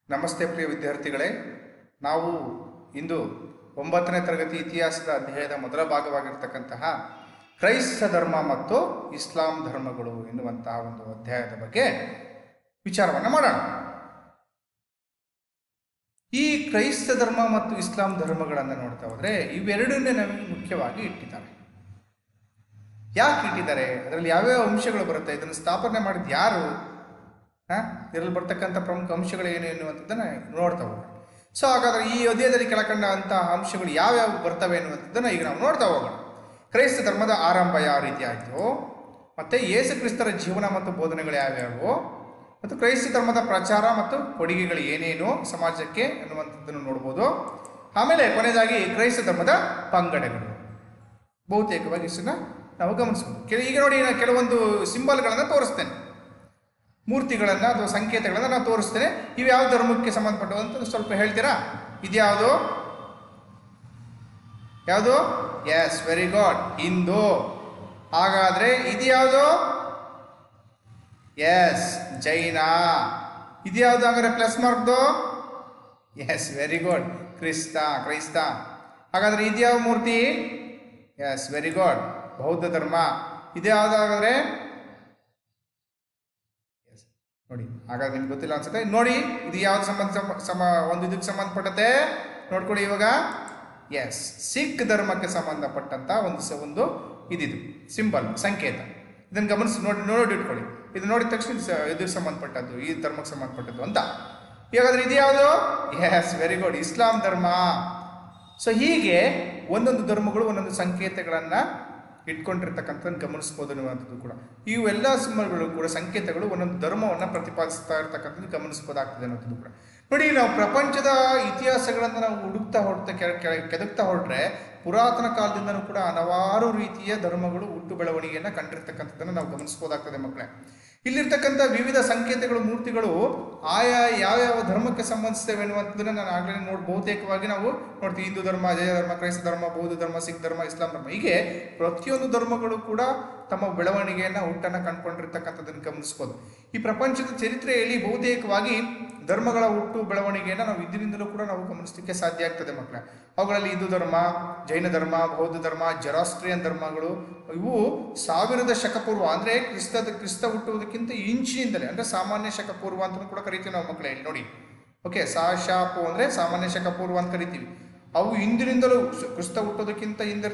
ನಮಸ್ತೆ ಪ್ರಿಯ ವಿದ್ಯಾರ್ಥಿಗಳೇ, ನಾವು ಇಂದು 9ನೇ ತರಗತಿ ಇತಿಹಾಸದ ಅಧ್ಯಾಯದ ಮೊದಲ ಭಾಗವಾಗಿರ್ತಕ್ಕಂತಹ ಕ್ರೈಸ್ತ ಧರ್ಮ ಮತ್ತು ಇಸ್ಲಾಂ ಧರ್ಮಗಳು ಎನ್ನುವಂತಹ ಒಂದು ಅಧ್ಯಾಯದ ಬಗ್ಗೆ ವಿಚಾರವನ್ನು ಮಾಡೋಣ. ಈ ಕ್ರೈಸ್ತ ಧರ್ಮ ಮತ್ತು ಇಸ್ಲಾಂ ಧರ್ಮಗಳನ್ನು ನೋಡ್ತಾ ಹೋದರೆ ಇವೆರಡನ್ನೇ ನಮಗೆ ಮುಖ್ಯವಾಗಿ ಇಟ್ಟಿದ್ದಾರೆ. ಯಾಕೆ ಇಟ್ಟಿದ್ದಾರೆ, ಅದರಲ್ಲಿ ಯಾವ್ಯಾವ ಅಂಶಗಳು ಬರುತ್ತೆ, ಇದನ್ನು ಸ್ಥಾಪನೆ ಮಾಡಿದ ಯಾರು, ಇದರಲ್ಲಿ ಬರ್ತಕ್ಕಂಥ ಪ್ರಮುಖ ಅಂಶಗಳು ಏನು ಎನ್ನುವಂಥದ್ದನ್ನು ನೋಡ್ತಾ ಹೋಗೋಣ. ಸೊ ಹಾಗಾದರೆ ಈ ಅಧ್ಯಾಯದಲ್ಲಿ ಕೆಳಕಂಡಂತಹ ಅಂಶಗಳು ಯಾವ್ಯಾವ ಬರ್ತವೆ ಎನ್ನುವಂಥದ್ದನ್ನು ಈಗ ನಾವು ನೋಡ್ತಾ ಹೋಗೋಣ. ಕ್ರೈಸ್ತ ಧರ್ಮದ ಆರಂಭ ಯಾವ ರೀತಿ ಆಯಿತು, ಮತ್ತು ಯೇಸು ಕ್ರಿಸ್ತರ ಜೀವನ ಮತ್ತು ಬೋಧನೆಗಳು ಯಾವ್ಯಾವು, ಮತ್ತು ಕ್ರೈಸ್ತ ಧರ್ಮದ ಪ್ರಚಾರ ಮತ್ತು ಕೊಡುಗೆಗಳು ಏನೇನು ಸಮಾಜಕ್ಕೆ ಎನ್ನುವಂಥದ್ದನ್ನು ನೋಡ್ಬೋದು. ಆಮೇಲೆ ಕೊನೆಯದಾಗಿ ಕ್ರೈಸ್ತ ಧರ್ಮದ ಪಂಗಡಗಳು, ಬಹುತೇಕವಾಗಿ ಇಷ್ಟನ್ನು ನಾವು ಗಮನಿಸ್ಬೋದು. ಈಗ ನೋಡಿ, ನಾನು ಕೆಲವೊಂದು ಸಿಂಬಲ್ಗಳನ್ನು ತೋರಿಸ್ತೇನೆ, ಮೂರ್ತಿಗಳನ್ನು ಅಥವಾ ಸಂಕೇತಗಳನ್ನು ನಾನು ತೋರಿಸ್ತೇನೆ. ಇವು ಯಾವ ಧರ್ಮಕ್ಕೆ ಸಂಬಂಧಪಟ್ಟವು ಅಂತ ಸ್ವಲ್ಪ ಹೇಳ್ತೀರಾ? ಇದ್ಯಾವುದು ಯಾವುದು? Yes, very good, Hindu. ಹಾಗಾದರೆ ಇದು ಯಾವುದು? ಎಸ್, ಜೈನ. ಇದು ಯಾವುದು ಹಾಗಾದರೆ ಪ್ಲಸ್ ಮಾರ್ಕ್ದು? ಎಸ್, ವೆರಿ ಗುಡ್, ಕ್ರೈಸ್ತ. ಹಾಗಾದರೆ ಇದು ಯಾವ ಮೂರ್ತಿ? ಎಸ್, ವೆರಿ ಗುಡ್, ಬೌದ್ಧ ಧರ್ಮ. ಇದು ಯಾವುದು ಹಾಗಾದರೆ? ನೋಡಿ, ಹಾಗಾದ್ರೆ ನಿಮ್ಗೆ ಗೊತ್ತಿಲ್ಲ ಅನ್ಸುತ್ತೆ. ನೋಡಿ, ಇದು ಯಾವ್ದು ಒಂದು ಇದಕ್ಕೆ ಸಂಬಂಧಪಟ್ಟತೆ ನೋಡ್ಕೊಳ್ಳಿ ಇವಾಗ. ಎಸ್, ಸಿಖ್ ಧರ್ಮಕ್ಕೆ ಸಂಬಂಧಪಟ್ಟಂತ ಒಂದು ಇದಿದು ಸಿಂಬಲ್, ಸಂಕೇತ. ಇದನ್ನು ಗಮನಿಸಿ ನೋಡಿ ಇಟ್ಕೊಳ್ಳಿ. ಇದು ನೋಡಿದ ತಕ್ಷಣ ಇದಕ್ಕೆ ಸಂಬಂಧಪಟ್ಟದ್ದು, ಈ ಧರ್ಮಕ್ಕೆ ಸಂಬಂಧಪಟ್ಟದ್ದು ಅಂತ. ಹಾಗಾದ್ರೆ ಇದು ಯಾವುದು? ಎಸ್, ವೆರಿ ಗುಡ್, ಇಸ್ಲಾಂ ಧರ್ಮ. ಸೊ ಹೀಗೆ ಒಂದೊಂದು ಧರ್ಮಗಳು ಒಂದೊಂದು ಸಂಕೇತಗಳನ್ನು ಇಟ್ಕೊಂಡಿರ್ತಕ್ಕಂಥದ್ದು ಗಮನಿಸ್ಬೋದು ಅನ್ನುವಂಥದ್ದು ಕೂಡ. ಇವೆಲ್ಲ ಸಿಂಬಲ್ಗಳು ಕೂಡ, ಸಂಕೇತಗಳು ಒಂದೊಂದು ಧರ್ಮವನ್ನು ಪ್ರತಿಪಾದಿಸ್ತಾ ಇರ್ತಕ್ಕಂಥದ್ದು ಗಮನಿಸ್ಬೋದಾಗ್ತದೆ ಅನ್ನೋದು ಕೂಡ. ನೋಡಿ, ನಾವು ಪ್ರಪಂಚದ ಇತಿಹಾಸಗಳನ್ನು ನಾವು ಹುಡುಕ್ತಾ ಕೆದಕ್ತಾ ಹೊರಟ್ರೆ ಪುರಾತನ ಕಾಲದಿಂದನೂ ಕೂಡ ಹಲವಾರು ರೀತಿಯ ಧರ್ಮಗಳು ಹುಟ್ಟು ಬೆಳವಣಿಗೆಯನ್ನು ಕಂಡಿರ್ತಕ್ಕಂಥದ್ದನ್ನು ನಾವು ಗಮನಿಸ್ಬೋದಾಗ್ತದೆ ಮಕ್ಕಳೇ. ಇಲ್ಲಿರ್ತಕ್ಕಂಥ ವಿವಿಧ ಸಂಕೇತಗಳು, ಮೂರ್ತಿಗಳು ಆಯಾ ಯಾವ್ಯಾವ ಧರ್ಮಕ್ಕೆ ಸಂಬಂಧಿಸ್ತೇವೆ ಅನ್ನುವಂಥದ್ದನ್ನು ನಾನು ಆಗಲೇ ಬಹುತೇಕವಾಗಿ ನಾವು ನೋಡ್ತೀವಿ. ಹಿಂದೂ ಧರ್ಮ, ಜೈನ ಧರ್ಮ, ಕ್ರೈಸ್ತ ಧರ್ಮ, ಬೌದ್ಧ ಧರ್ಮ, ಸಿಖ್ ಧರ್ಮ, ಇಸ್ಲಾಂ ಧರ್ಮ, ಹೀಗೆ ಪ್ರತಿಯೊಂದು ಧರ್ಮಗಳು ಕೂಡ ತಮ್ಮ ಬೆಳವಣಿಗೆಯನ್ನು ಹುಟ್ಟನ್ನು ಕಂಡುಕೊಂಡಿರ್ತಕ್ಕಂಥದ್ದನ್ನು ಗಮನಿಸ್ಬೋದು. ಈ ಪ್ರಪಂಚದ ಚರಿತ್ರೆಯಲ್ಲಿ ಬಹುತೇಕವಾಗಿ ಧರ್ಮಗಳ ಹುಟ್ಟು ಬೆಳವಣಿಗೆಯನ್ನು ನಾವು ಇದರಿಂದಲೂ ಕೂಡ ನಾವು ಗಮನಿಸಲಿಕ್ಕೆ ಸಾಧ್ಯ ಆಗ್ತದೆ ಮಕ್ಕಳೇ. ಅವುಗಳಲ್ಲಿ ಹಿಂದೂ ಧರ್ಮ, ಜೈನ ಧರ್ಮ, ಬೌದ್ಧ ಧರ್ಮ, ಜೆರಾಸ್ಟ್ರಿಯನ್ ಧರ್ಮಗಳು, ಇವು 1000 ಶಕಪೂರ್ವ ಅಂದರೆ ಕ್ರಿಸ್ತ ಹುಟ್ಟುವುದಕ್ಕಿಂತ ಇಂಚಿನಿಂದಲೇ, ಅಂದರೆ ಸಾಮಾನ್ಯ ಶಕಪೂರ್ವ ಅಂತ ಕೂಡ ಕರಿತೀವಿ ನಾವು ಮಕ್ಕಳೇ. ಇಲ್ಲಿ ನೋಡಿ, ಓಕೆ, ಸಾಶಾಪು ಅಂದರೆ ಸಾಮಾನ್ಯ ಶಕಪೂರ್ವ ಅಂತ ಕರಿತೀವಿ. ಅವು ಹಿಂದಿನಿಂದಲೂ ಕ್ರಿಸ್ತ ಹುಟ್ಟೋದಕ್ಕಿಂತ ಹಿಂದೆ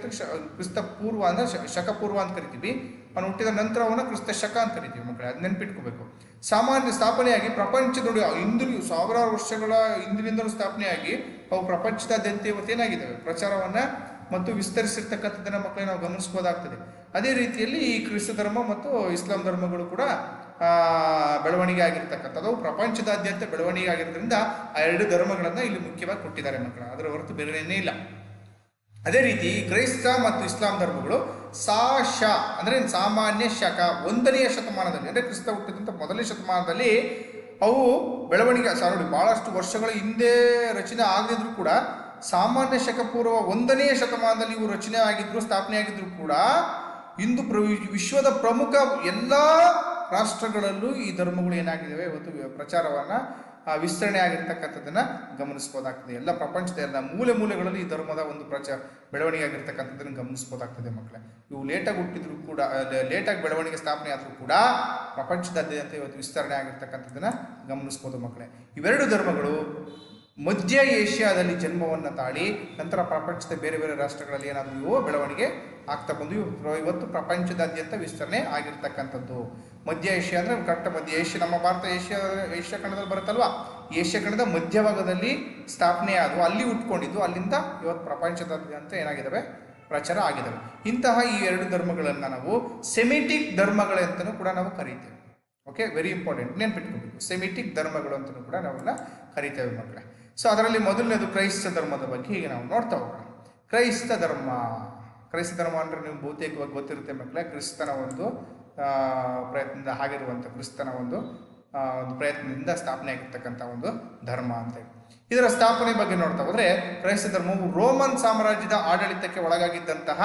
ಕ್ರಿಸ್ತ ಪೂರ್ವ ಅಂದರೆ ಶಕಪೂರ್ವ ಅಂತ ಕರಿತೀವಿ. ಅವನು ಹುಟ್ಟಿದ ನಂತರ ಅವನ ಕ್ರಿಸ್ತ ಶಕ ಅಂತ ಕರಿತೀವಿ ಮಕ್ಕಳೇ, ಅದು ನೆನ್ಪಿಟ್ಕೋಬೇಕು. ಸಾಮಾನ್ಯ ಸ್ಥಾಪನೆಯಾಗಿ ಪ್ರಪಂಚದೊಳಗೆ ಹಿಂದಿನ 1000 ವರ್ಷಗಳ ಹಿಂದಿನಿಂದಲೂ ಸ್ಥಾಪನೆಯಾಗಿ ಅವು ಪ್ರಪಂಚದಾದ್ಯಂತ ಇವತ್ತೇನಾಗಿದ್ದಾವೆ, ಪ್ರಚಾರವನ್ನು ಮತ್ತು ವಿಸ್ತರಿಸಿರ್ತಕ್ಕಂಥದ್ದನ್ನು ಮಕ್ಕಳೇ ನಾವು ಗಮನಿಸ್ಬೋದಾಗ್ತದೆ. ಅದೇ ರೀತಿಯಲ್ಲಿ ಈ ಕ್ರಿಸ್ತ ಧರ್ಮ ಮತ್ತು ಇಸ್ಲಾಂ ಧರ್ಮಗಳು ಕೂಡ ಬೆಳವಣಿಗೆ ಆಗಿರ್ತಕ್ಕಂಥದ್ದು ಪ್ರಪಂಚದಾದ್ಯಂತ ಬೆಳವಣಿಗೆ ಆಗಿರೋದ್ರಿಂದ ಆ ಎರಡು ಧರ್ಮಗಳನ್ನು ಇಲ್ಲಿ ಮುಖ್ಯವಾಗಿ ಕೊಟ್ಟಿದ್ದಾರೆ ಮಕ್ಕಳು, ಅದರ ಹೊರತು ಬೇರೆನೇ ಇಲ್ಲ. ಅದೇ ರೀತಿ ಕ್ರೈಸ್ತ ಮತ್ತು ಇಸ್ಲಾಂ ಧರ್ಮಗಳು ಅಂದರೆ ಸಾಮಾನ್ಯ ಶಕ 1ನೇ ಶತಮಾನದಲ್ಲಿ, ಅಂದರೆ ಕ್ರಿಸ್ತ ಹುಟ್ಟಿದಂಥ 1ನೇ ಶತಮಾನದಲ್ಲಿ ಅವು ಬೆಳವಣಿಗೆ ನೋಡಿ, ಬಹಳಷ್ಟು ವರ್ಷಗಳ ಹಿಂದೆ ರಚನೆ ಆಗದಿದ್ರು ಕೂಡ ಸಾಮಾನ್ಯ ಶಕಪೂರ್ವ 1ನೇ ಶತಮಾನದಲ್ಲಿ ಇವು ರಚನೆ ಆಗಿದ್ರು, ಸ್ಥಾಪನೆ ಆಗಿದ್ರು ಕೂಡ ಇಂದು ವಿಶ್ವದ ಪ್ರಮುಖ ಎಲ್ಲ ರಾಷ್ಟ್ರಗಳಲ್ಲೂ ಈ ಧರ್ಮಗಳು ಏನಾಗಿದ್ದಾವೆ ಇವತ್ತು ಪ್ರಚಾರವನ್ನು ವಿಸ್ತರಣೆ ಆಗಿರ್ತಕ್ಕಂಥದ್ದನ್ನು ಗಮನಿಸ್ಬೋದಾಗ್ತದೆ. ಎಲ್ಲ ಪ್ರಪಂಚದ ಎಲ್ಲ ಮೂಲೆಗಳಲ್ಲಿ ಈ ಧರ್ಮದ ಒಂದು ಬೆಳವಣಿಗೆ ಆಗಿರ್ತಕ್ಕಂಥದ್ದನ್ನು ಗಮನಿಸ್ಬೋದಾಗ್ತದೆ ಮಕ್ಕಳೇ. ಇವು ಲೇಟಾಗಿ ಹುಟ್ಟಿದ್ರು ಕೂಡ, ಲೇಟಾಗಿ ಬೆಳವಣಿಗೆ ಸ್ಥಾಪನೆ ಆದರೂ ಕೂಡ ಪ್ರಪಂಚದಾದ್ಯಂತ ಇವತ್ತು ವಿಸ್ತರಣೆ ಆಗಿರ್ತಕ್ಕಂಥದ್ದನ್ನು ಗಮನಿಸ್ಬೋದು ಮಕ್ಕಳೇ. ಇವೆರಡು ಧರ್ಮಗಳು ಮಧ್ಯ ಏಷ್ಯಾದಲ್ಲಿ ಜನ್ಮವನ್ನು ತಾಳಿ ನಂತರ ಪ್ರಪಂಚದ ಬೇರೆ ಬೇರೆ ರಾಷ್ಟ್ರಗಳಲ್ಲಿ ಏನಾದರೂ ಇವು ಬೆಳವಣಿಗೆ ಆಗ್ತಾ ಬಂದು ಇವತ್ತು ಪ್ರಪಂಚದಾದ್ಯಂತ ವಿಸ್ತರಣೆ ಆಗಿರ್ತಕ್ಕಂಥದ್ದು. ಮಧ್ಯ ಏಷ್ಯಾ ಅಂದರೆ ಕರೆಕ್ಟ್ ಮಧ್ಯ ಏಷ್ಯಾ, ನಮ್ಮ ಭಾರತ ಏಷ್ಯಾ ಖಂಡದಲ್ಲಿ ಬರುತ್ತಲ್ವಾ, ಏಷ್ಯಾ ಖಂಡದ ಮಧ್ಯಭಾಗದಲ್ಲಿ ಸ್ಥಾಪನೆ ಆದವು, ಅಲ್ಲಿ ಉಟ್ಕೊಂಡಿದ್ದು, ಅಲ್ಲಿಂದ ಇವತ್ತು ಪ್ರಪಂಚದಾದ್ಯಂತ ಏನಾಗಿದ್ದಾವೆ, ಪ್ರಚಾರ ಆಗಿದ್ದಾವೆ. ಇಂತಹ ಈ ಎರಡು ಧರ್ಮಗಳನ್ನು ನಾವು ಸೆಮಿಟಿಕ್ ಧರ್ಮಗಳಂತಲೂ ಕೂಡ ನಾವು ಕರೀತೇವೆ. ಓಕೆ, ವೆರಿ ಇಂಪಾರ್ಟೆಂಟ್, ನೆನ್ಪಿಟ್ಕೋಬೇಕು. ಸೆಮಿಟಿಕ್ ಧರ್ಮಗಳು ಅಂತಲೂ ಕೂಡ ನಾವೆಲ್ಲ ಕರೀತೇವೆ ಮಕ್ಕಳೇ. ಸೊ ಅದರಲ್ಲಿ ಮೊದಲನೇದು ಕ್ರೈಸ್ತ ಧರ್ಮದ ಬಗ್ಗೆ ಈಗ ನಾವು ನೋಡ್ತಾ ಹೋಗೋಣ. ಕ್ರೈಸ್ತ ಧರ್ಮ ಅಂದರೆ ನೀವು ಬಹುತೇಕವಾಗಿ ಗೊತ್ತಿರುತ್ತೆ ಮಕ್ಕಳೇ, ಕ್ರಿಸ್ತನ ಒಂದು ಪ್ರಯತ್ನದಿಂದ ಆಗಿರುವಂಥ ಕ್ರಿಸ್ತನ ಒಂದು ಪ್ರಯತ್ನದಿಂದ ಸ್ಥಾಪನೆ ಆಗಿರ್ತಕ್ಕಂಥ ಒಂದು ಧರ್ಮ ಅಂತ. ಇದರ ಸ್ಥಾಪನೆ ಬಗ್ಗೆ ನೋಡ್ತಾ ಹೋದರೆ ಕ್ರೈಸ್ತ ಧರ್ಮವು ರೋಮನ್ ಸಾಮ್ರಾಜ್ಯದ ಆಡಳಿತಕ್ಕೆ ಒಳಗಾಗಿದ್ದಂತಹ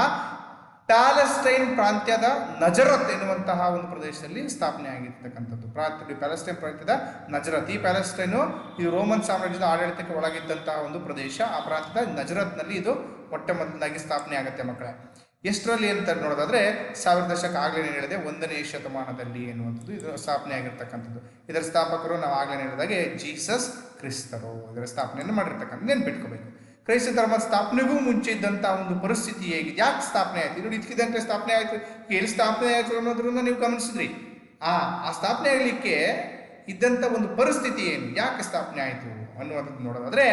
ಪ್ಯಾಲೆಸ್ಟೈನ್ ಪ್ರಾಂತ್ಯದ ನಜರತ್ ಎನ್ನುವಂತಹ ಒಂದು ಪ್ರದೇಶದಲ್ಲಿ ಸ್ಥಾಪನೆ ಆಗಿರ್ತಕ್ಕಂಥದ್ದು. ಪ್ಯಾಲೆಸ್ಟೈನ್ ಪ್ರಾಂತ್ಯದ ನಜರತ್, ಈ ಪ್ಯಾಲೆಸ್ಟೈನು ಇದು ರೋಮನ್ ಸಾಮ್ರಾಜ್ಯದ ಆಡಳಿತಕ್ಕೆ ಒಳಗಿದ್ದಂತಹ ಒಂದು ಪ್ರದೇಶ. ಆ ಪ್ರಾಂತ್ಯದ ನಜರತ್ನಲ್ಲಿ ಇದು ಮೊಟ್ಟ ಮೊದಲಾಗಿ ಸ್ಥಾಪನೆ ಆಗುತ್ತೆ ಮಕ್ಕಳೇ. ಎಷ್ಟರಲ್ಲಿ ಅಂತ ನೋಡೋದಾದ್ರೆ 1000 ದಶಕ, ಆಗಲೇ ಹೇಳಿದೆ 1ನೇ ಶತಮಾನದಲ್ಲಿ ಎನ್ನುವಂಥದ್ದು ಇದು ಸ್ಥಾಪನೆ ಆಗಿರ್ತಕ್ಕಂಥದ್ದು. ಇದರ ಸ್ಥಾಪಕರು ನಾವು ಆಗಲೇ ಹೇಳಿದಾಗೆ ಜೀಸಸ್ ಕ್ರಿಸ್ತರು ಇದರ ಸ್ಥಾಪನೆಯನ್ನು ಮಾಡಿರ್ತಕ್ಕಂಥ ನೆನ್ಪಿಟ್ಕೋಬೇಕು. ಕ್ರೈಸ್ತ ಧರ್ಮದ ಸ್ಥಾಪನೆಗೂ ಮುಂಚೆ ಇದ್ದಂತಹ ಒಂದು ಪರಿಸ್ಥಿತಿ ಹೇಗಿದೆ, ಯಾಕೆ ಸ್ಥಾಪನೆ ಆಯ್ತು, ಇದು ಇದಕ್ಕಿದಂತೆ ಸ್ಥಾಪನೆ ಆಯ್ತು, ಎಲ್ಲಿ ಸ್ಥಾಪನೆ ಆಯ್ತು ಅನ್ನೋದ್ರನ್ನ ನೀವು ಗಮನಿಸಿದ್ರಿ. ಆ ಸ್ಥಾಪನೆ ಆಗಲಿಕ್ಕೆ ಇದ್ದಂಥ ಒಂದು ಪರಿಸ್ಥಿತಿ ಏನು, ಯಾಕೆ ಸ್ಥಾಪನೆ ಆಯಿತು ಅನ್ನುವಂಥದ್ದು ನೋಡೋದಾದ್ರೆ,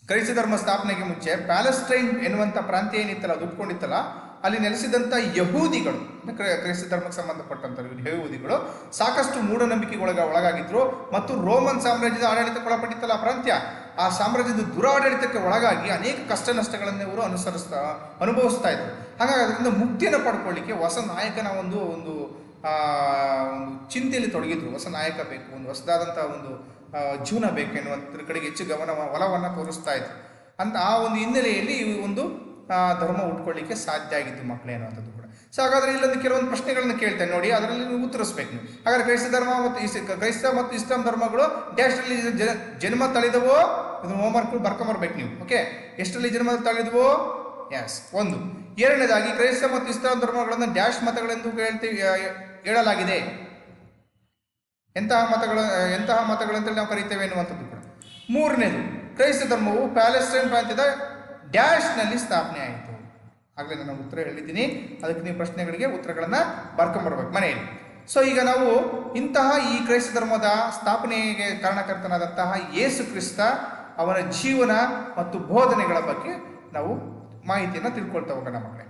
ಕ್ರೈಸ್ತ ಧರ್ಮ ಸ್ಥಾಪನೆಗೆ ಮುಂಚೆ ಪ್ಯಾಲೆಸ್ಟೈನ್ ಎನ್ನುವಂಥ ಪ್ರಾಂತ್ಯ ಏನಿತ್ತಲ್ಲ, ಅದು ಉಟ್ಕೊಂಡಿತ್ತಲ್ಲ, ಅಲ್ಲಿ ನೆಲೆಸಿದಂಥ ಯಹೂದಿಗಳು, ಕ್ರೈಸ್ತ ಧರ್ಮಕ್ಕೆ ಸಂಬಂಧಪಟ್ಟಂಥ ಯಹೂದಿಗಳು ಸಾಕಷ್ಟು ಮೂಢನಂಬಿಕೆಗಳಿಗೆ ಒಳಗಾಗಿದ್ರು ಮತ್ತು ರೋಮನ್ ಸಾಮ್ರಾಜ್ಯದ ಆಡಳಿತಕ್ಕೆ ಒಳಪಟ್ಟಿತ್ತಲ್ಲ ಆ ಪ್ರಾಂತ್ಯ, ಆ ಸಾಮ್ರಾಜ್ಯದ ದುರಾಡಳಿತಕ್ಕೆ ಒಳಗಾಗಿ ಅನೇಕ ಕಷ್ಟ ನಷ್ಟಗಳನ್ನು ಇವರು ಅನುಭವಿಸ್ತಾ ಇದ್ರು. ಹಾಗಾಗಿ ಅದರಿಂದ ಮುಕ್ತಿಯನ್ನು ಪಡ್ಕೊಳ್ಳಿಕ್ಕೆ ಹೊಸ ನಾಯಕನ ಒಂದು ಚಿಂತೆಯಲ್ಲಿ ತೊಡಗಿದ್ರು. ಹೊಸ ನಾಯಕ ಬೇಕು, ಒಂದು ಹೊಸದಾದಂಥ ಒಂದು ಜೀವನ ಬೇಕು ಎನ್ನುವಂಥದ್ರ ಕಡೆಗೆ ಹೆಚ್ಚು ಒಲವನ್ನು ತೋರಿಸ್ತಾ ಇದ್ರು. ಅಂತ ಆ ಒಂದು ಹಿನ್ನೆಲೆಯಲ್ಲಿ ಈ ಒಂದು ಧರ್ಮ ಉಟ್ಕೊಳ್ಳಿಕ್ಕೆ ಸಾಧ್ಯ ಆಗಿತ್ತು ಮಕ್ಕಳೇ ಅನ್ನುವಂಥದ್ದು ಕೂಡ. ಸೊ ಹಾಗಾದ್ರೆ ಇಲ್ಲೊಂದು ಕೆಲವೊಂದು ಪ್ರಶ್ನೆಗಳನ್ನು ಕೇಳ್ತೇನೆ ನೋಡಿ, ಅದರಲ್ಲಿ ನೀವು ಉತ್ತರಿಸ್ಬೇಕು ನೀವು. ಹಾಗಾದ್ರೆ ಕ್ರೈಸ್ತ ಮತ್ತು ಇಸ್ಲಾಂ ಧರ್ಮಗಳು ಡ್ಯಾಶ್ನಲ್ಲಿ ಜನ್ಮ ತಳೆದವೋ, ಇದು ಹೋಮ್ವರ್ಕ್ ಬರ್ಕೊಂಬರ್ಬೇಕು ನೀವು. ಓಕೆ, ಎಷ್ಟರಲ್ಲಿ ಜನ್ಮ ತಳೆದವೋ? ಎಸ್, 1. ಎರಡನೇದಾಗಿ ಕ್ರೈಸ್ತ ಮತ್ತು ಇಸ್ಲಾಂ ಧರ್ಮಗಳನ್ನು ಡ್ಯಾಶ್ ಮತಗಳೆಂದು ಹೇಳಲಾಗಿದೆ. ಎಂತಹ ಮತಗಳಂತೇಳಿ ನಾವು ಕರೀತೇವೆ ಎನ್ನುವಂಥದ್ದು ಕೂಡ. 3ನೇದು, ಕ್ರೈಸ್ತ ಧರ್ಮವು ಪ್ಯಾಲೆಸ್ಟೈನ್ ಪ್ರಾಂತ್ಯದ ಡ್ಯಾಶ್ನಲ್ಲಿ ಸ್ಥಾಪನೆ ಆಯಿತು. ಆಗಲೇ ನಾನು ಉತ್ತರ ಹೇಳಿದ್ದೀನಿ, ಅದಕ್ಕೆ ನೀವು ಪ್ರಶ್ನೆಗಳಿಗೆ ಉತ್ತರಗಳನ್ನು ಬರ್ಕೊಂಬರ್ಬೇಕು ಮನೆಯಲ್ಲಿ. ಸೊ ಈಗ ನಾವು ಇಂತಹ ಈ ಕ್ರೈಸ್ತ ಧರ್ಮದ ಸ್ಥಾಪನೆಗೆ ಕಾರಣಕರ್ತನಾದಂತಹ ಯೇಸು ಕ್ರಿಸ್ತ, ಅವನ ಜೀವನ ಮತ್ತು ಬೋಧನೆಗಳ ಬಗ್ಗೆ ನಾವು ಮಾಹಿತಿಯನ್ನು ತಿಳ್ಕೊಳ್ತಾ ಹೋಗೋಣ ಮಕ್ಕಳೇ.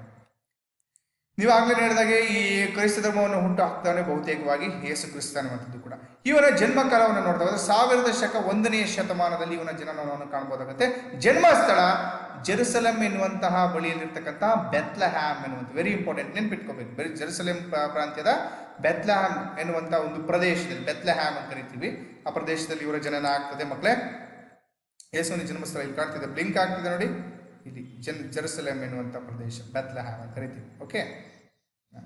ನೀವು ಆಗಲೇ ಹೇಳಿದಾಗೆ ಈ ಕ್ರೈಸ್ತ ಧರ್ಮವನ್ನು ಹುಟ್ಟು ಹಾಕ್ತಾನೆ ಬಹುತೇಕವಾಗಿ ಯೇಸು ಕ್ರಿಸ್ತ ಅನ್ನುವಂಥದ್ದು ಕೂಡ. ಇವನ ಜನ್ಮ ಕಾಲವನ್ನು ನೋಡ್ತಾ ಹೋದ್ರೆ 1000 ದಶಕ 1ನೇ ಶತಮಾನದಲ್ಲಿ ಇವನ ಜನನವನ್ನು ಕಾಣಬಹುದಾಗುತ್ತೆ. ಜನ್ಮಸ್ಥಳ ಜೆರುಸಲೆಮ್ ಎನ್ನುವಂತಹ ಬಳಿಯಲ್ಲಿರ್ತಕ್ಕಂತಹ ಬೆತ್ಲೆಹ್ಯಾಮ್ ಎನ್ನುವಂಥ, ವೆರಿ ಇಂಪಾರ್ಟೆಂಟ್, ನೆನ್ಪಿಟ್ಕೋಬೇಕು. ಜೆರುಸಲೆಮ್ ಪ್ರಾಂತ್ಯದ ಬೆತ್ಲೆಹ್ಯಾಮ್ ಎನ್ನುವಂಥ ಒಂದು ಪ್ರದೇಶದಲ್ಲಿ, ಬೆತ್ಲೆಹ್ಯಾಮ್ ಅಂತ ಕರಿತೀವಿ, ಆ ಪ್ರದೇಶದಲ್ಲಿ ಇವರ ಜನನ ಆಗ್ತದೆ ಮಕ್ಕಳೇ. ಯೇಸುವಿನ ಜನ್ಮಸ್ಥಳ ಇಲ್ಲಿ ಕಾಣ್ತಿದೆ, ಬ್ಲಿಂಕ್ ಆಗ್ತಿದೆ ನೋಡಿ, ಇಲ್ಲಿ ಜೆರುಸಲೆಮ್ ಎನ್ನುವಂಥ ಪ್ರದೇಶ ಬೆತ್ಲೆಹ್ಯಾಮ್ ಅಂತ ಕರಿತೀವಿ. ಓಕೆ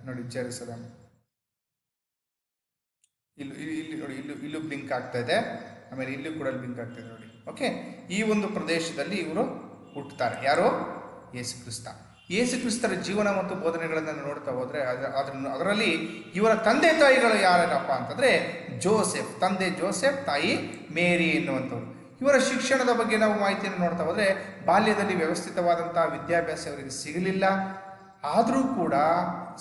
ನೋಡಿ, ಜೆರುಸಲೆಮ್ ಇಲ್ಲಿ ನೋಡಿ, ಇಲ್ಲೂ ಬ್ಲಿಂಕ್ ಆಗ್ತಾ ಇದೆ, ಆಮೇಲೆ ಇಲ್ಲೂ ಕೂಡ ಬ್ಲಿಂಕ್ ಆಗ್ತಾ ಇದೆ ನೋಡಿ. ಓಕೆ, ಈ ಒಂದು ಪ್ರದೇಶದಲ್ಲಿ ಇವರು ಹುಟ್ಟುತ್ತಾರೆ. ಯಾರು? ಯೇಸು ಕ್ರಿಸ್ತ. ಯೇಸು ಕ್ರಿಸ್ತರ ಜೀವನ ಮತ್ತು ಬೋಧನೆಗಳನ್ನು ನೋಡ್ತಾ ಹೋದ್ರೆ ಅದರಲ್ಲಿ ಇವರ ತಂದೆ ತಾಯಿಗಳು ಯಾರಪ್ಪ ಅಂತಂದ್ರೆ ಜೋಸೆಫ್, ತಂದೆ ಜೋಸೆಫ್, ತಾಯಿ ಮೇರಿ ಎನ್ನುವಂಥವ್ರು. ಇವರ ಶಿಕ್ಷಣದ ಬಗ್ಗೆ ನಾವು ಮಾಹಿತಿಯನ್ನು ನೋಡ್ತಾ ಹೋದರೆ, ಬಾಲ್ಯದಲ್ಲಿ ವ್ಯವಸ್ಥಿತವಾದಂತಹ ವಿದ್ಯಾಭ್ಯಾಸ ಇವರಿಗೆ ಸಿಗಲಿಲ್ಲ. ಆದರೂ ಕೂಡ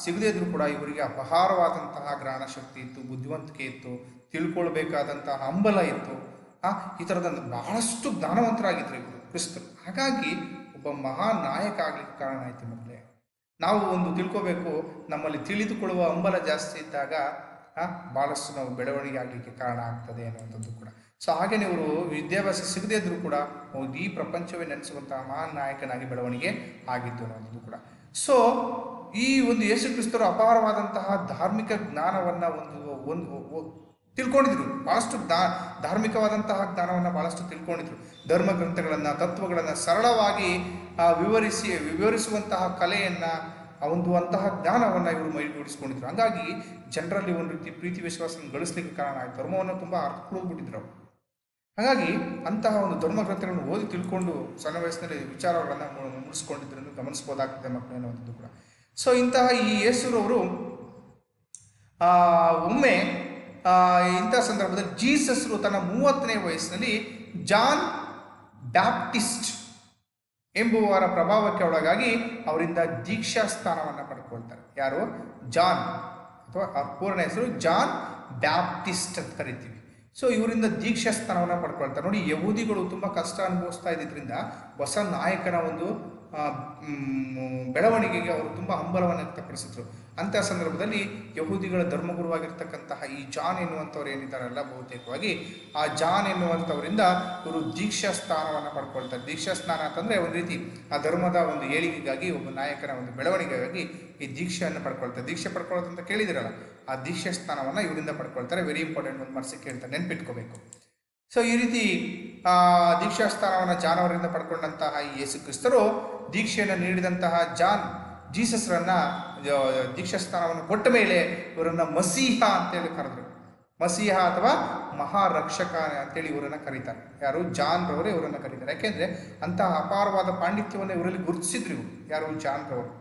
ಸಿಗದೇ ಇದ್ರೂ ಕೂಡ ಇವರಿಗೆ ಅಪಾರವಾದಂತಹ ಗ್ರಹಣ ಶಕ್ತಿ ಇತ್ತು, ಬುದ್ಧಿವಂತಿಕೆ ಇತ್ತು, ತಿಳ್ಕೊಳ್ಬೇಕಾದಂತಹ ಹಂಬಲ ಇತ್ತು. ಈ ಥರದ ಬಹಳಷ್ಟು ಜ್ಞಾನವಂತರಾಗಿದ್ದರು ಇವರು ಕ್ರಿಸ್ತರು. ಹಾಗಾಗಿ ಒಬ್ಬ ಮಹಾನ್ ನಾಯಕ ಆಗ್ಲಿಕ್ಕೆ ಕಾರಣ ಆಯಿತು ಮಕ್ಕಳೇ. ನಾವು ಒಂದು ತಿಳ್ಕೋಬೇಕು, ನಮ್ಮಲ್ಲಿ ತಿಳಿದುಕೊಳ್ಳುವ ಹಂಬಲ ಜಾಸ್ತಿ ಇದ್ದಾಗ ಭಾಳಷ್ಟು ನಾವು ಬೆಳವಣಿಗೆ ಆಗಲಿಕ್ಕೆ ಕಾರಣ ಆಗ್ತದೆ ಅನ್ನುವಂಥದ್ದು ಕೂಡ. ಸೊ ಹಾಗೆಯೇ ಇವರು ವಿದ್ಯಾಭ್ಯಾಸ ಸಿಗದೇ ಇದ್ರೂ ಕೂಡ ಈ ಪ್ರಪಂಚವೇ ನೆನೆಸುವಂತಹ ಮಹಾನ್ ನಾಯಕನಾಗಿ ಬೆಳವಣಿಗೆ ಆಗಿದ್ದು ಅನ್ನೋದು ಕೂಡ. ಸೊ ಈ ಒಂದು ಯೇಸು ಕ್ರಿಸ್ತರು ಅಪಾರವಾದಂತಹ ಧಾರ್ಮಿಕ ಜ್ಞಾನವನ್ನು ಒಂದು ತಿಳ್ಕೊಂಡಿದ್ರು. ಭಾಳಷ್ಟು ಧಾರ್ಮಿಕವಾದಂತಹ ಜ್ಞಾನವನ್ನು ಭಾಳಷ್ಟು ತಿಳ್ಕೊಂಡಿದ್ರು. ಧರ್ಮ ಗ್ರಂಥಗಳನ್ನು, ತತ್ವಗಳನ್ನು ಸರಳವಾಗಿ ವಿವರಿಸುವಂತಹ ಕಲೆಯನ್ನು, ಅಂತಹ ಜ್ಞಾನವನ್ನು ಇವರು ಮೈಗೂಡಿಸ್ಕೊಂಡಿದ್ರು. ಹಾಗಾಗಿ ಜನರಲ್ಲಿ ಒಂದು ರೀತಿ ಪ್ರೀತಿ ವಿಶ್ವಾಸವನ್ನು ಗಳಿಸ್ಲಿಕ್ಕೆ ಕಾರಣ ಆಯಿತು. ಧರ್ಮವನ್ನು ತುಂಬ ಅರ್ಥ ಕೊಡೋದ್ಬಿಟ್ಟಿದ್ರು. ಹಾಗಾಗಿ ಅಂತಹ ಒಂದು ಧರ್ಮ ಗ್ರಂಥಗಳನ್ನು ಓದಿ ತಿಳ್ಕೊಂಡು ಸಣ್ಣ ವಯಸ್ಸಿನಲ್ಲಿ ವಿಚಾರಗಳನ್ನು ಮೂಡಿಸ್ಕೊಂಡಿದ್ದರನ್ನು ಗಮನಿಸ್ಬೋದಾಗ್ತದೆ ಮಕ್ಕಳು ಅನ್ನುವಂಥದ್ದು ಕೂಡ. ಸೊ ಇಂತಹ ಈ ಯೇಸುರವರು ಒಮ್ಮೆ ಇಂತಹ ಸಂದರ್ಭದಲ್ಲಿ ಜೀಸಸ್ರು ತನ್ನ 30ನೇ ವಯಸ್ಸಿನಲ್ಲಿ ಜಾನ್ ಬ್ಯಾಪ್ಟಿಸ್ಟ್ ಎಂಬುವರ ಪ್ರಭಾವಕ್ಕೆ ಒಳಗಾಗಿ ಅವರಿಂದ ದೀಕ್ಷಾ ಸ್ಥಾನವನ್ನು ಪಡ್ಕೊಳ್ತಾರೆ. ಯಾರು? ಜಾನ್, ಅಥವಾ ಅವ್ರ ಪೂರ್ಣ ಹೆಸರು ಜಾನ್ ಬ್ಯಾಪ್ಟಿಸ್ಟ್ ಅಂತ ಕರಿತೀವಿ. ಸೊ ಇವರಿಂದ ದೀಕ್ಷಾ ಸ್ಥಾನವನ್ನು ಪಡ್ಕೊಳ್ತಾರೆ. ನೋಡಿ, ಯಹೂದಿಗಳು ತುಂಬ ಕಷ್ಟ ಅನುಭವಿಸ್ತಾ ಇದ್ದಿದ್ದರಿಂದ ಹೊಸ ನಾಯಕನ ಒಂದು ಬೆಳವಣಿಗೆಗೆ ಅವರು ತುಂಬ ಹಂಬಲವನ್ನು ವ್ಯಕ್ತಪಡಿಸಿದ್ರು. ಅಂತಹ ಸಂದರ್ಭದಲ್ಲಿ ಯಹೂದಿಗಳ ಧರ್ಮಗುರುವಾಗಿರ್ತಕ್ಕಂತಹ ಈ ಜಾನ್ ಎನ್ನುವಂಥವ್ರು ಏನಿದ್ದಾರಲ್ಲ, ಬಹುತೇಕವಾಗಿ ಆ ಜಾನ್ ಎನ್ನುವಂಥವರಿಂದ ಇವರು ದೀಕ್ಷಾ ಸ್ಥಾನವನ್ನು ಪಡ್ಕೊಳ್ತಾರೆ. ದೀಕ್ಷಾ ಸ್ಥಾನ ಅಂತಂದರೆ ಒಂದು ರೀತಿ ಆ ಧರ್ಮದ ಒಂದು ಏಳಿಗೆಗಾಗಿ, ಒಬ್ಬ ನಾಯಕನ ಒಂದು ಬೆಳವಣಿಗೆಗಾಗಿ ಈ ದೀಕ್ಷೆಯನ್ನು ಪಡ್ಕೊಳ್ತಾರೆ. ದೀಕ್ಷೆ ಪಡ್ಕೊಳ್ಳೋದು ಅಂತ ಕೇಳಿದಿರಲ್ಲ, ಆ ದೀಕ್ಷಾ ಸ್ಥಾನವನ್ನು ಇವರಿಂದ ಪಡ್ಕೊಳ್ತಾರೆ. ವೆರಿ ಇಂಪಾರ್ಟೆಂಟ್, ಒಂದು ಮರ್ಸಿ ಕೇಳ್ತಾರೆ, ನೆನ್ಪಿಟ್ಕೋಬೇಕು. ಸೊ ಈ ರೀತಿ ದೀಕ್ಷಾ ಸ್ಥಾನವನ್ನು ಜಾನ್ ಅವರಿಂದ ಪಡ್ಕೊಂಡಂತಹ ಈ ಯೇಸು ಕ್ರಿಸ್ತರು ದೀಕ್ಷೆಯನ್ನು ನೀಡಿದಂತಹ ಜಾನ್ ಜೀಸಸ್ರನ್ನ ದೀಕ್ಷಾಸ್ಥಾನವನ್ನು ಕೊಟ್ಟ ಮೇಲೆ ಇವರನ್ನ ಮಸೀಹ ಅಂತೇಳಿ ಕರೆದ್ರು. ಮಸೀಹ ಅಥವಾ ಮಹಾರಕ್ಷಕ ಅಂತೇಳಿ ಇವರನ್ನು ಕರೀತಾರೆ. ಯಾರು? ಜಾನ್ ರವರು ಇವರನ್ನು ಕರೀತಾರೆ. ಯಾಕೆಂದರೆ ಅಂತಹ ಅಪಾರವಾದ ಪಾಂಡಿತ್ಯವನ್ನು ಇವರಲ್ಲಿ ಗುರುತಿಸಿದ್ರು ಇವರು. ಯಾರು? ಜಾನ್ ರವರು.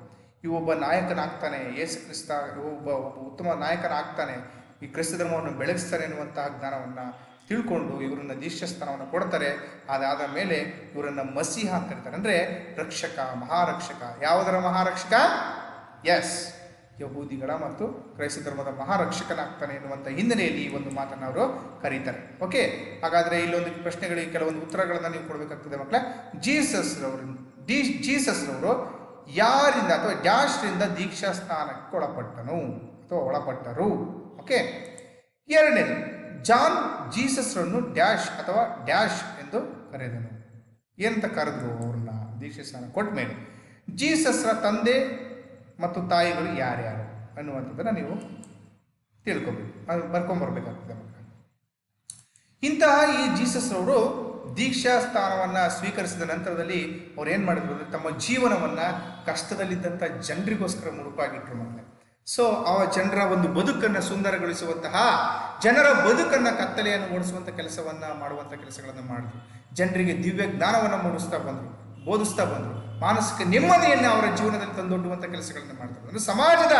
ಒಬ್ಬ ನಾಯಕನಾಗ್ತಾನೆ, ಯೇಸು ಕ್ರಿಸ್ತ ಒಬ್ಬ ಉತ್ತಮ ನಾಯಕನಾಗ್ತಾನೆ, ಈ ಕ್ರಿಸ್ತ ಧರ್ಮವನ್ನು ಬೆಳೆಸ್ತಾನೆ ಎನ್ನುವಂತಹ ಜ್ಞಾನವನ್ನು ತಿಳ್ಕೊಂಡು ಇವರನ್ನ ದೀಕ್ಷಾಸ್ಥಾನವನ್ನು ಕೊಡ್ತಾರೆ. ಅದಾದ ಮೇಲೆ ಇವರನ್ನು ಮಸೀಹ ಅಂತ ಕರೀತಾರೆ. ಅಂದರೆ ರಕ್ಷಕ, ಮಹಾರಕ್ಷಕ. ಯಾವುದರ ಮಹಾರಕ್ಷಕ? ಎಸ್, ಯಹೂದಿಗಳ ಮತ್ತು ಕ್ರೈಸ್ತ ಧರ್ಮದ ಮಹಾರಕ್ಷಕನಾಗ್ತಾನೆ ಎನ್ನುವಂಥ ಹಿನ್ನೆಲೆಯಲ್ಲಿ ಈ ಒಂದು ಮಾತನ್ನು ಅವರು ಕರೀತಾರೆ. ಓಕೆ, ಹಾಗಾದರೆ ಇಲ್ಲೊಂದು ಪ್ರಶ್ನೆಗಳಿಗೆ ಕೆಲವೊಂದು ಉತ್ತರಗಳನ್ನು ನೀವು ಕೊಡಬೇಕಾಗ್ತದೆ ಮಕ್ಕಳೇ. ಜೀಸಸ್ರವರು ಯಾರಿಂದ ಅಥವಾ ಡ್ಯಾಶ್ರಿಂದ ದೀಕ್ಷಾಸ್ಥಾನಕ್ಕೆ ಒಳಪಟ್ಟರು? ಓಕೆ. ಎರಡನೇದು, ಜಾನ್ ಜೀಸಸ್ರನ್ನು ಡ್ಯಾಶ್ ಅಥವಾ ಡ್ಯಾಶ್ ಎಂದು ಕರೆದನು. ಏನಂತ ಕರೆದ್ರು ಅವ್ರನ್ನ ದೀಕ್ಷಾಸ್ಥಾನ ಕೊಟ್ಟ ಮೇಲೆ? ಜೀಸಸ್ರ ತಂದೆ ಮತ್ತು ತಾಯಿಗಳು ಯಾರ್ಯಾರು ಅನ್ನುವಂಥದ್ದನ್ನು ನೀವು ತಿಳ್ಕೊಬೇಕು, ಅದು ಬರ್ಕೊಂಬರ್ಬೇಕಾಗ್ತದೆ ಮಕ್ಕಳು. ಇಂತಹ ಈ ಜೀಸಸ್ರವರು ದೀಕ್ಷಾಸ್ಥಾನವನ್ನು ಸ್ವೀಕರಿಸಿದ ನಂತರದಲ್ಲಿ ಅವ್ರು ಏನು ಮಾಡಿದ್ರು ಅಂದರೆ ತಮ್ಮ ಜೀವನವನ್ನು ಕಷ್ಟದಲ್ಲಿದ್ದಂಥ ಜನರಿಗೋಸ್ಕರ ಮುಡುಪಾಗಿಟ್ರು ಮಕ್ಕಳೇ. ಸೊ ಆ ಜನರ ಒಂದು ಬದುಕನ್ನು ಸುಂದರಗೊಳಿಸುವಂತಹ, ಜನರ ಬದುಕನ್ನು ಕತ್ತಲೆಯನ್ನು ಓಡಿಸುವಂಥ ಕೆಲಸವನ್ನು ಮಾಡುವಂಥ ಕೆಲಸಗಳನ್ನು ಮಾಡಿದ್ರು. ಜನರಿಗೆ ದಿವ್ಯ ಜ್ಞಾನವನ್ನು ಬೋಧಿಸ್ತಾ ಬಂದರು. ಮಾನಸಿಕ ನೆಮ್ಮದಿಯನ್ನು ಅವರ ಜೀವನದಲ್ಲಿ ತಂದೊಡ್ಡುವಂಥ ಕೆಲಸಗಳನ್ನು ಮಾಡ್ತಾರೆ. ಅಂದರೆ ಸಮಾಜದ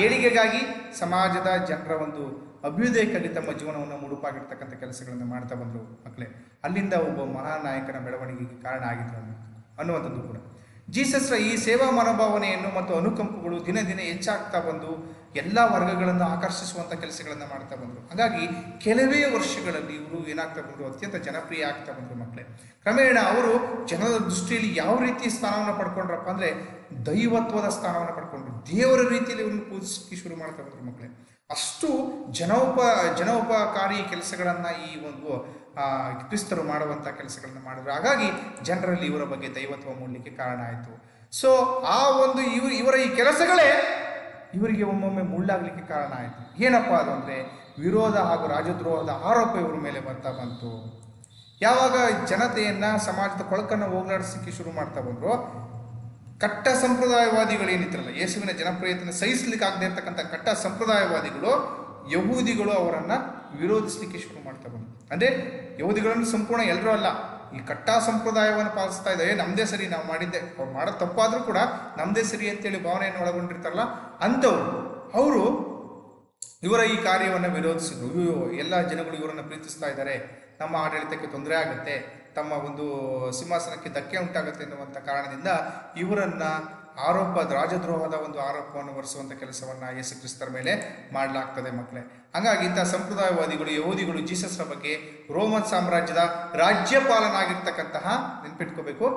ಏಳಿಗೆಗಾಗಿ, ಸಮಾಜದ ಜನರ ಒಂದು ಅಭ್ಯುದಯಕ್ಕಾಗಿ ತಮ್ಮ ಜೀವನವನ್ನು ಮುಡುಪಾಗಿರ್ತಕ್ಕಂಥ ಕೆಲಸಗಳನ್ನು ಮಾಡ್ತಾ ಬಂದರು ಮಕ್ಕಳೇ. ಅಲ್ಲಿಂದ ಒಬ್ಬ ಮಹಾನಾಯಕನ ಬೆಳವಣಿಗೆಗೆ ಕಾರಣ ಆಗಿದ್ರು ಅನ್ನುವಂಥದ್ದು ಕೂಡ. ಜೀಸಸ್ರ ಈ ಸೇವಾ ಮನೋಭಾವನೆಯನ್ನು ಮತ್ತು ಅನುಕಂಪಗಳು ದಿನ ದಿನ ಹೆಚ್ಚಾಗ್ತಾ ಬಂದು ಎಲ್ಲ ವರ್ಗಗಳನ್ನು ಆಕರ್ಷಿಸುವಂಥ ಕೆಲಸಗಳನ್ನು ಮಾಡ್ತಾ ಬಂದರು. ಹಾಗಾಗಿ ಕೆಲವೇ ವರ್ಷಗಳಲ್ಲಿ ಇವರು ಏನಾಗ್ತಾ ಬಂದರು? ಅತ್ಯಂತ ಜನಪ್ರಿಯ ಆಗ್ತಾ ಬಂದರು ಮಕ್ಕಳೇ. ಕ್ರಮೇಣ ಅವರು ಜನರ ದೃಷ್ಟಿಯಲ್ಲಿ ಯಾವ ರೀತಿ ಸ್ಥಾನವನ್ನು ಪಡ್ಕೊಂಡ್ರಪ್ಪ ಅಂದರೆ ದೈವತ್ವದ ಸ್ಥಾನವನ್ನು ಪಡ್ಕೊಂಡ್ರು. ದೇವರ ರೀತಿಯಲ್ಲಿ ಇವ್ರನ್ನ ಪೂಜಿಸಲಿಕ್ಕೆ ಶುರು ಮಾಡ್ತಾ ಬಂದರು ಮಕ್ಕಳೇ. ಅಷ್ಟು ಜನೋಪಕಾರಿ ಕೆಲಸಗಳನ್ನು ಈ ಒಂದು ಕ್ರಿಸ್ತರು ಮಾಡುವಂಥ ಕೆಲಸಗಳನ್ನು ಮಾಡಿದ್ರು. ಹಾಗಾಗಿ ಜನರಲ್ಲಿ ಇವರ ಬಗ್ಗೆ ದೈವತ್ವ ಮೂಡಲಿಕ್ಕೆ ಕಾರಣ ಆಯಿತು. ಸೊ ಆ ಒಂದು ಇವರ ಈ ಕೆಲಸಗಳೇ ಇವರಿಗೆ ಒಮ್ಮೊಮ್ಮೆ ಮುಳ್ಳಾಗಲಿಕ್ಕೆ ಕಾರಣ ಆಯಿತು. ಏನಪ್ಪ ಅದು ಅಂದರೆ ವಿರೋಧ ಹಾಗೂ ರಾಜದ್ರೋಹದ ಆರೋಪ ಇವರ ಮೇಲೆ ಬರ್ತಾ ಬಂತು. ಯಾವಾಗ ಜನತೆಯನ್ನು, ಸಮಾಜದ ಕೊಳಕನ್ನು ಹೋಗಲಾಡಿಸಲಿಕ್ಕೆ ಶುರು ಮಾಡ್ತಾ ಬಂದರು, ಕಟ್ಟ ಸಂಪ್ರದಾಯವಾದಿಗಳೇನಿದ್ರಲ್ಲ, ಯೇಸುವಿನ ಜನಪ್ರಿಯತೆಯನ್ನು ಸಹಿಸಲಿಕ್ಕೆ ಆಗದೆ ಇರ್ತಕ್ಕಂಥ ಕಟ್ಟ ಸಂಪ್ರದಾಯವಾದಿಗಳು, ಯಹೂದಿಗಳು ಅವರನ್ನು ವಿರೋಧಿಸಲಿಕ್ಕೆ ಶುರು ಮಾಡ್ತಾ ಬಂದರು. ಅಂದರೆ ಯಹೂದಿಗಳನ್ನು ಸಂಪೂರ್ಣ ಎಲ್ಲರೂ ಅಲ್ಲ, ಈ ಕಟ್ಟ ಸಂಪ್ರದಾಯವನ್ನು ಪಾಲಿಸ್ತಾ ಇದ್ದಾರೆ. ನಮ್ಮದೇ ಸರಿ, ನಾವು ಮಾಡಿದ್ದೆ, ಅವ್ರು ಮಾಡೋದು ತಪ್ಪಾದರೂ ಕೂಡ ನಮ್ಮದೇ ಸರಿ ಅಂತೇಳಿ ಭಾವನೆಯನ್ನು ಒಳಗೊಂಡಿರ್ತಾರಲ್ಲ ಅವರು ಇವರ ಈ ಕಾರ್ಯವನ್ನು ವಿರೋಧಿಸಿದ್ರು. ಎಲ್ಲ ಜನಗಳು ಇವರನ್ನು ಪ್ರೀತಿಸ್ತಾ ಇದ್ದಾರೆ, ನಮ್ಮ ಆಡಳಿತಕ್ಕೆ ತೊಂದರೆ ಆಗುತ್ತೆ, ತಮ್ಮ ಒಂದು ಸಿಂಹಾಸನಕ್ಕೆ ಧಕ್ಕೆ ಉಂಟಾಗುತ್ತೆ ಎನ್ನುವಂಥ ಕಾರಣದಿಂದ ಇವರನ್ನು ರಾಜದ್ರೋಹದ ಒಂದು ಆರೋಪವನ್ನು ಹೊರಿಸುವಂಥ ಕೆಲಸವನ್ನು ಯೇಸು ಕ್ರಿಸ್ತರ ಮೇಲೆ ಮಾಡಲಾಗ್ತದೆ ಮಕ್ಕಳೇ. ಹಾಗಾಗಿ ಇಂಥ ಸಂಪ್ರದಾಯವಾದಿಗಳು, ಯಹೂದಿಗಳು ಜೀಸಸ್ರ ಬಗ್ಗೆ ರೋಮನ್ ಸಾಮ್ರಾಜ್ಯದ ರಾಜ್ಯಪಾಲನಾಗಿರ್ತಕ್ಕಂತಹ, ನೆನ್ಪಿಟ್ಕೋಬೇಕು,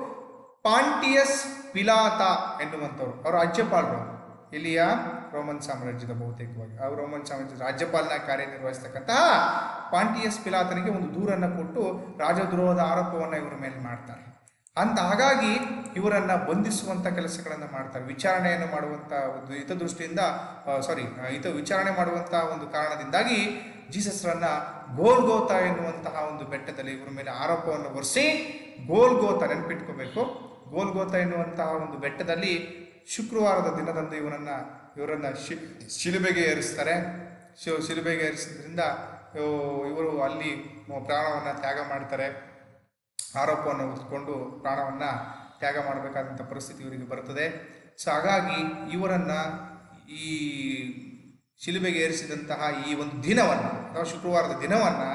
ಪಾಂಟಿಯಸ್ ಪಿಲಾತ ಎನ್ನುವಂಥವ್ರು, ಅವರು ರಾಜ್ಯಪಾಲರು ಇಲ್ಲಿಯ ರೋಮನ್ ಸಾಮ್ರಾಜ್ಯದ ಬಹುತೇಕವಾಗಿ ರೋಮನ್ ಸಾಮ್ರಾಜ್ಯದ ರಾಜ್ಯಪಾಲನ ಕಾರ್ಯನಿರ್ವಹಿಸ್ತಕ್ಕಂತಹ ಪಾಂಟಿಯಸ್ ಪಿಲಾತನಿಗೆ ಒಂದು ದೂರನ್ನು ಕೊಟ್ಟು ರಾಜದ್ರೋಹದ ಆರೋಪವನ್ನು ಇವರ ಮೇಲೆ ಮಾಡ್ತಾರೆ. ಹಾಗಾಗಿ ಇವರನ್ನು ಬಂಧಿಸುವಂಥ ಕೆಲಸಗಳನ್ನು ಮಾಡ್ತಾರೆ. ವಿಚಾರಣೆಯನ್ನು ಮಾಡುವಂಥ ಒಂದು ವಿಚಾರಣೆ ಮಾಡುವಂಥ ಒಂದು ಕಾರಣದಿಂದಾಗಿ ಜೀಸಸ್ರನ್ನ ಗೋಲ್ಗೋತ ಎನ್ನುವಂತಹ ಒಂದು ಬೆಟ್ಟದಲ್ಲಿ ಇವರ ಮೇಲೆ ಆರೋಪವನ್ನು ಹೊರಿಸಿ, ನೆನಪಿಟ್ಕೋಬೇಕು, ಗೋಲ್ಗೋತ ಎನ್ನುವಂತಹ ಒಂದು ಬೆಟ್ಟದಲ್ಲಿ ಶುಕ್ರವಾರದ ದಿನದಂದು ಇವರನ್ನು ಶಿಲುಬೆಗೆ ಏರಿಸ್ತಾರೆ. ಶಿಲುಬೆಗೆ ಏರಿಸಿದ್ರಿಂದ ಇವರು ಅಲ್ಲಿ ಪ್ರಾಣವನ್ನು ತ್ಯಾಗ ಮಾಡ್ತಾರೆ. ಆರೋಪವನ್ನು ಹೊತ್ಕೊಂಡು ಪ್ರಾಣವನ್ನು ತ್ಯಾಗ ಮಾಡಬೇಕಾದಂಥ ಪರಿಸ್ಥಿತಿ ಇವರಿಗೆ ಬರ್ತದೆ. ಸೊ ಹಾಗಾಗಿ ಇವರನ್ನು ಈ ಶಿಲುಬೆಗೆ ಏರಿಸಿದಂತಹ ಈ ಒಂದು ದಿನವನ್ನು ಅಥವಾ ಶುಕ್ರವಾರದ ದಿನವನ್ನು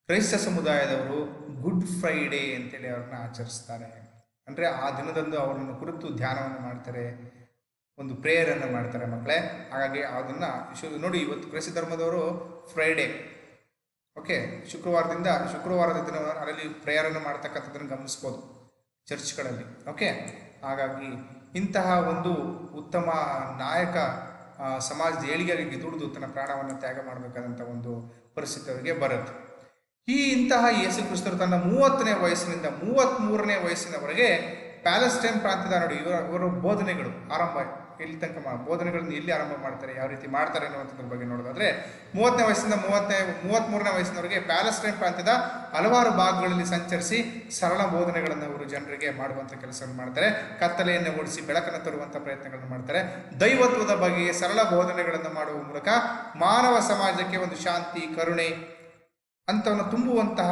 ಕ್ರೈಸ್ತ ಸಮುದಾಯದವರು ಗುಡ್ ಫ್ರೈಡೇ ಅಂತೇಳಿ ಅವ್ರನ್ನ ಆಚರಿಸ್ತಾರೆ. ಅಂದರೆ ಆ ದಿನದಂದು ಅವರನ್ನು ಕುರಿತು ಧ್ಯಾನವನ್ನು ಮಾಡ್ತಾರೆ, ಒಂದು ಪ್ರೇಯರನ್ನು ಮಾಡ್ತಾರೆ ಮಕ್ಕಳೇ. ಹಾಗಾಗಿ ಅದನ್ನು ನೋಡಿ, ಇವತ್ತು ಕ್ರೈಸ್ತ ಧರ್ಮದವರು ಫ್ರೈಡೇ, ಓಕೆ, ಶುಕ್ರವಾರದ ದಿನ ಅದರಲ್ಲಿ ಪ್ರೇಯರನ್ನು ಮಾಡ್ತಕ್ಕಂಥದ್ದನ್ನು ಗಮನಿಸ್ಬೋದು ಚರ್ಚ್ಗಳಲ್ಲಿ. ಓಕೆ, ಹಾಗಾಗಿ ಇಂತಹ ಒಂದು ಉತ್ತಮ ನಾಯಕ ಸಮಾಜದ ಏಳಿಗೆಗೆ ದುಡಿದು ತನ್ನ ಪ್ರಾಣವನ್ನು ತ್ಯಾಗ ಮಾಡಬೇಕಾದಂಥ ಒಂದು ಪರಿಸ್ಥಿತಿ ಅವರಿಗೆ ಬರುತ್ತೆ. ಇಂತಹ ಯೇಸು ಕ್ರಿಸ್ತರು ತನ್ನ 30ನೇ ವಯಸ್ಸಿನಿಂದ 33ನೇ ವಯಸ್ಸಿನವರೆಗೆ ಪ್ಯಾಲೆಸ್ಟೈನ್ ಪ್ರಾಂತ್ಯದ ನೋಡಿ ಇವರ ಬೋಧನೆಗಳು ಇಲ್ಲಿ ತನಕ ಬೋಧನೆಗಳನ್ನು ಎಲ್ಲಿ ಆರಂಭ ಮಾಡ್ತಾರೆ, ಯಾವ ರೀತಿ ಮಾಡ್ತಾರೆ ಅನ್ನುವಂಥದ್ರ ಬಗ್ಗೆ ನೋಡೋದಾದ್ರೆ 30ನೇ ವಯಸ್ಸಿಂದ 33ನೇ ವಯಸ್ಸಿನವರೆಗೆ ಪ್ಯಾಲೆಸ್ಟೈನ್ ಪ್ರಾಂತ್ಯದ ಹಲವಾರು ಭಾಗಗಳಲ್ಲಿ ಸಂಚರಿಸಿ ಸರಳ ಬೋಧನೆಗಳನ್ನು ಅವರು ಜನರಿಗೆ ಮಾಡುವಂಥ ಕೆಲಸವನ್ನು ಮಾಡ್ತಾರೆ. ಕತ್ತಲೆಯನ್ನು ಓಡಿಸಿ ಬೆಳಕನ್ನು ತರುವಂಥ ಪ್ರಯತ್ನಗಳನ್ನು ಮಾಡ್ತಾರೆ. ದೈವತ್ವದ ಬಗ್ಗೆ ಸರಳ ಬೋಧನೆಗಳನ್ನು ಮಾಡುವ ಮೂಲಕ ಮಾನವ ಸಮಾಜಕ್ಕೆ ಒಂದು ಶಾಂತಿ, ಕರುಣೆ ಅಂತವನ್ನು ತುಂಬುವಂತಹ